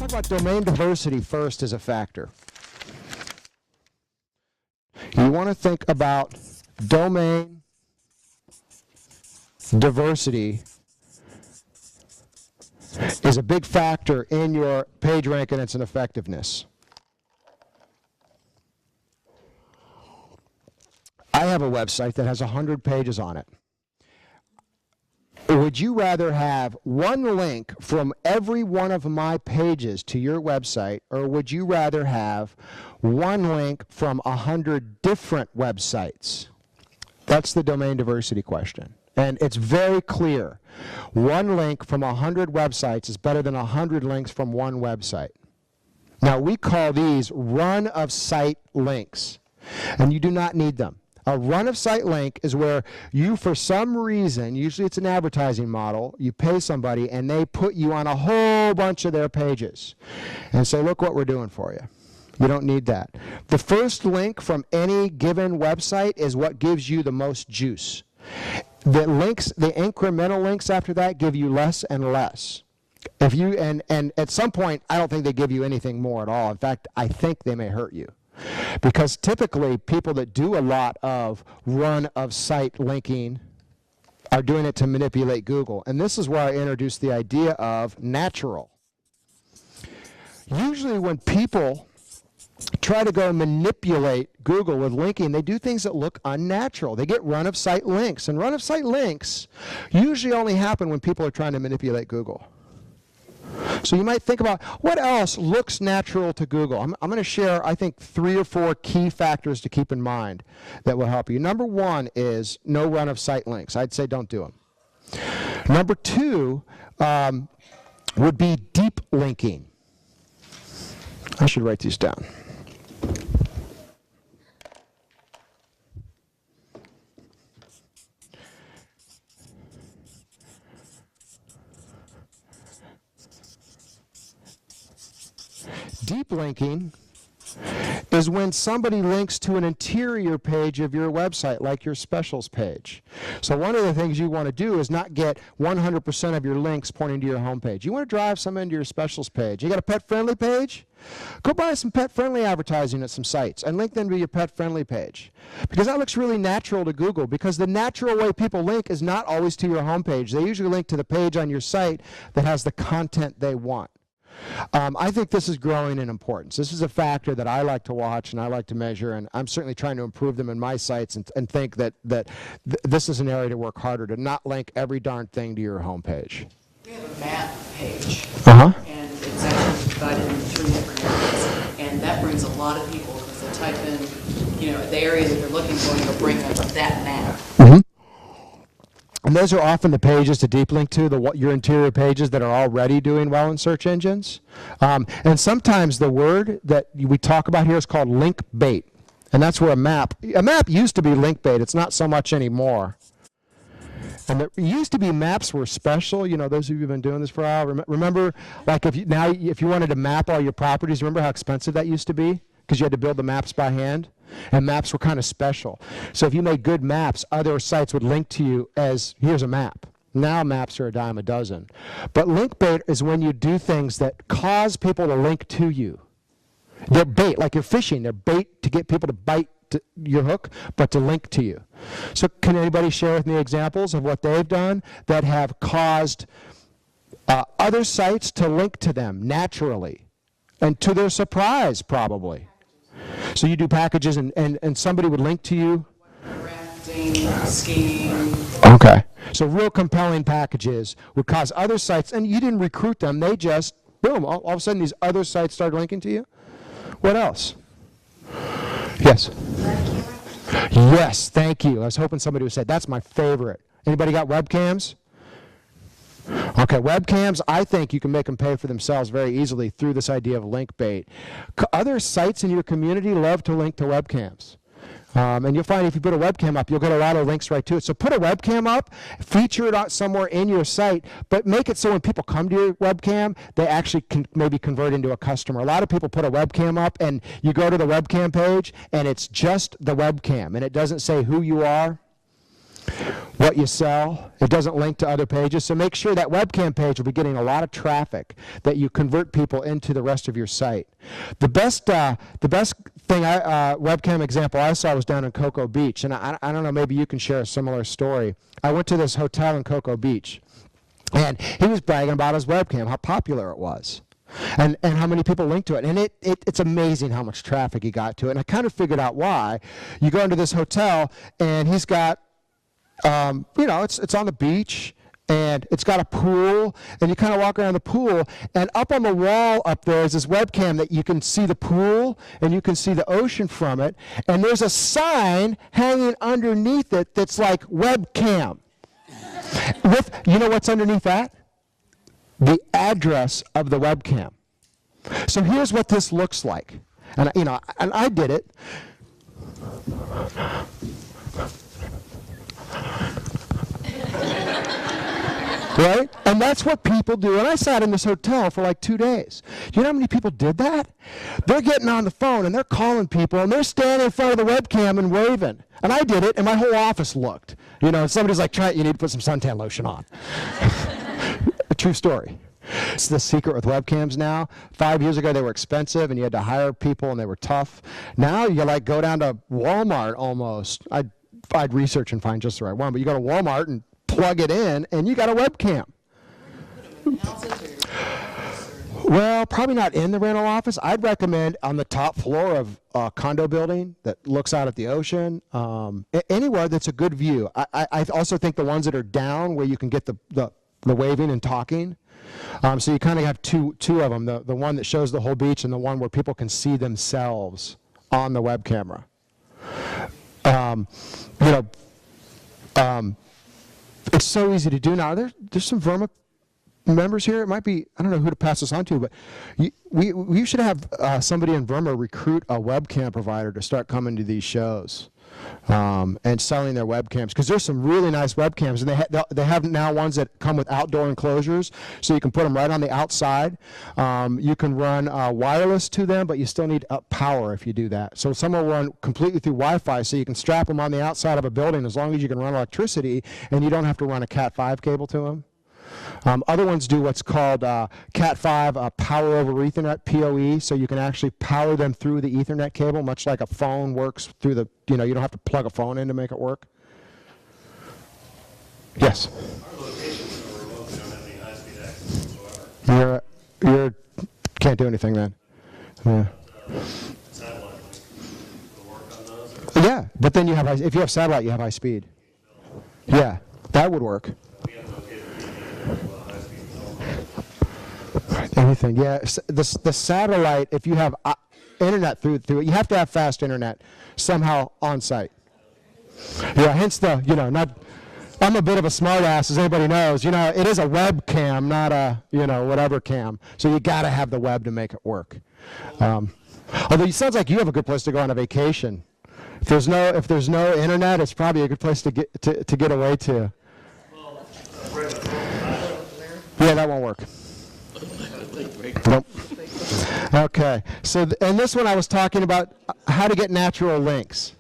talk about domain diversity first as a factor. You want to think about domain diversity is a big factor in your page rankings and effectiveness. I have a website that has 100 pages on it. Would you rather have one link from every one of my pages to your website, or would you rather have one link from 100 different websites? That's the domain diversity question. And it's very clear. One link from 100 websites is better than 100 links from one website. Now, we call these run-of-site links, and you do not need them. A run-of-site link is where you, for some reason, usually it's an advertising model, you pay somebody and they put you on a whole bunch of their pages and say, look what we're doing for you. You don't need that. The first link from any given website is what gives you the most juice. The links, the incremental links after that give you less and less. If you, and at some point, I don't think they give you anything more at all. In fact, I think they may hurt you. Because typically, people that do a lot of run-of-site linking are doing it to manipulate Google. And this is where I introduced the idea of natural. Usually when people try to go manipulate Google with linking, they do things that look unnatural. They get run-of-site links. And run-of-site links usually only happen when people are trying to manipulate Google. So you might think about what else looks natural to Google. I'm going to share, I think, 3 or 4 key factors to keep in mind that will help you. Number 1 is no run-of-site links. I'd say don't do them. Number 2 would be deep linking. I should write these down. Deep linking is when somebody links to an interior page of your website, like your specials page. So one of the things you want to do is not get 100% of your links pointing to your homepage. You want to drive some into your specials page. You got a pet-friendly page? Go buy some pet-friendly advertising at some sites and link them to your pet-friendly page. Because that looks really natural to Google, because the natural way people link is not always to your homepage. They usually link to the page on your site that has the content they want. I think this is growing in importance. This is a factor that I like to watch and I like to measure, and I'm certainly trying to improve them in my sites and think that this is an area to work harder, to not link every darn thing to your homepage. We have a map page, and it's actually divided into 3 different areas, and that brings a lot of people because they type in, the area that they're looking for, and it'll bring up that map. And those are often the pages to deep link to, your interior pages that are already doing well in search engines. And sometimes the word that we talk about here is called link bait. And that's where a map used to be link bait. It's not so much anymore. And there used to be maps were special. Those of you who've been doing this for a while, remember, like if you wanted to map all your properties, remember how expensive that used to be? Because you had to build the maps by hand. And maps were kind of special. So if you made good maps, other sites would link to you as, here's a map. Now maps are a dime a dozen. But link bait is when you do things that cause people to link to you. They're bait, like you're fishing. They're bait to get people to bite your hook, but to link to you. So can anybody share with me examples of what they've done that have caused other sites to link to them naturally, and to their surprise, probably? So you do packages and somebody would link to you? Rafting, skiing. Okay. So real compelling packages would cause other sites, and you didn't recruit them, they just, boom, all of a sudden these other sites started linking to you? What else? Yes? Yes, thank you. I was hoping somebody would say, that's my favorite. Anybody got webcams? Okay, webcams, I think you can make them pay for themselves very easily through this idea of link bait. Other sites in your community love to link to webcams. And you'll find if you put a webcam up, you'll get a lot of links right to it. So put a webcam up, feature it out somewhere in your site, but make it so when people come to your webcam, they actually can maybe convert into a customer. A lot of people put a webcam up, and you go to the webcam page, and it's just the webcam, and it doesn't say who you are. what you sell. It doesn't link to other pages. So make sure that webcam page will be getting a lot of traffic, that you convert people into the rest of your site. The best thing, webcam example I saw was down in Cocoa Beach. And I don't know, maybe you can share a similar story. I went to this hotel in Cocoa Beach, and he was bragging about his webcam, how popular it was. And how many people linked to it. And it's amazing how much traffic he got to it. And I kind of figured out why. You go into this hotel, and he's got, it's on the beach, and it's got a pool, and you kind of walk around the pool, and up on the wall up there is this webcam that you can see the pool, and you can see the ocean from it, and there's a sign hanging underneath it that's like webcam. You know what's underneath that? The address of the webcam. So here's what this looks like. And I did it. Right? And that's what people do. And I sat in this hotel for like 2 days. You know how many people did that? They're getting on the phone and they're calling people and they're standing in front of the webcam and waving. And I did it and my whole office looked. Somebody's like, "Trent, you need to put some suntan lotion on." A true story. It's the secret with webcams now. 5 years ago, they were expensive, and you had to hire people, and they were tough. Now you go down to Walmart almost. I'd research and find just the right one, but you go to Walmart and plug it in, and you got a webcam. Well, probably not in the rental office. I'd recommend on the top floor of a condo building that looks out at the ocean, anywhere that's a good view. I also think the ones that are down where you can get the waving and talking. So you kind of have two of them, the one that shows the whole beach and the one where people can see themselves on the web camera. It's so easy to do now. There's some Verma members here. It might be, I don't know who to pass this on to, but we should have somebody in Verma recruit a webcam provider to start coming to these shows. And selling their webcams, because there's some really nice webcams, and they have now ones that come with outdoor enclosures, so you can put them right on the outside. You can run wireless to them, but you still need power if you do that. So some will run completely through Wi-Fi, so you can strap them on the outside of a building as long as you can run electricity, and you don't have to run a Cat5 cable to them. Other ones do what's called Cat5 Power over Ethernet, PoE, so you can actually power them through the Ethernet cable, much like a phone works through the, you don't have to plug a phone in to make it work. Yes? Our locations are remote, we don't have any high-speed access whatsoever. You can't do anything then. Yeah. Satellite link will work on those? Or Yeah, but then if you have satellite, you have high speed. Yeah, that would work. we have located high-speed phone. Anything, yeah. The satellite, if you have internet through it, you have to have fast internet somehow on site. Yeah, hence I'm a bit of a smartass, as anybody knows. It is a webcam, not a, whatever cam. So you got to have the web to make it work. Although it sounds like you have a good place to go on a vacation. If there's no internet, it's probably a good place to get away to. Yeah, that won't work. Nope. Okay. So, and this one I was talking about how to get natural links.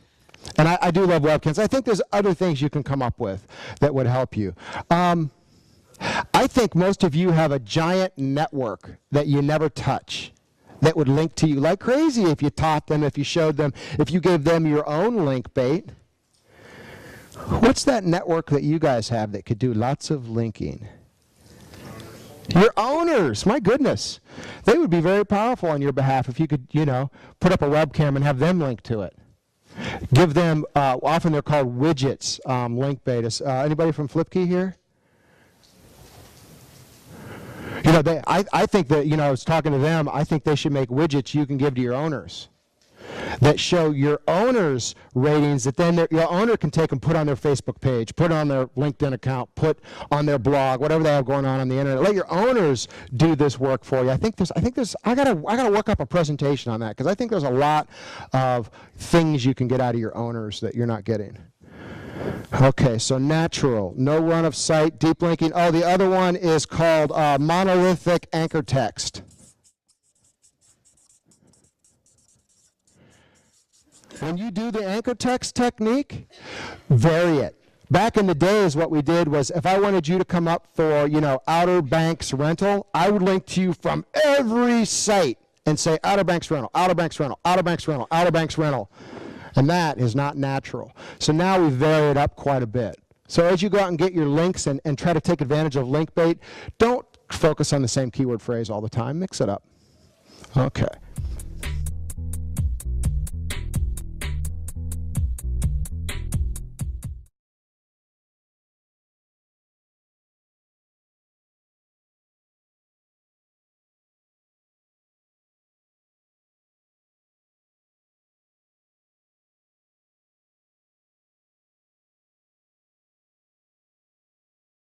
And I do love webcams. I think there's other things you can come up with that would help you. I think most of you have a giant network that you never touch that would link to you like crazy if you taught them, if you showed them, if you gave them your own link bait. What's that network that you guys have that could do lots of linking? Your owners, my goodness. They would be very powerful on your behalf if you could, put up a webcam and have them link to it. Give them, often they're called widgets, link betas. Anybody from Flipkey here? I think that, I was talking to them, I think they should make widgets you can give to your owners that show your owner's ratings that then your owner can take and put on their Facebook page, put on their LinkedIn account, put on their blog, whatever they have going on the internet. Let your owners do this work for you. I gotta work up a presentation on that, because I think there's a lot of things you can get out of your owners that you're not getting. Okay, so natural, no run of site, deep linking. Oh, the other one is called monolithic anchor text. When you do the anchor text technique, vary it. Back in the days, what we did was if I wanted you to come up for, Outer Banks rental, I would link to you from every site and say Outer Banks rental, Outer Banks rental, Outer Banks rental, Outer Banks rental. And that is not natural. So now we vary it up quite a bit. So as you go out and get your links and try to take advantage of link bait, don't focus on the same keyword phrase all the time. Mix it up. Okay.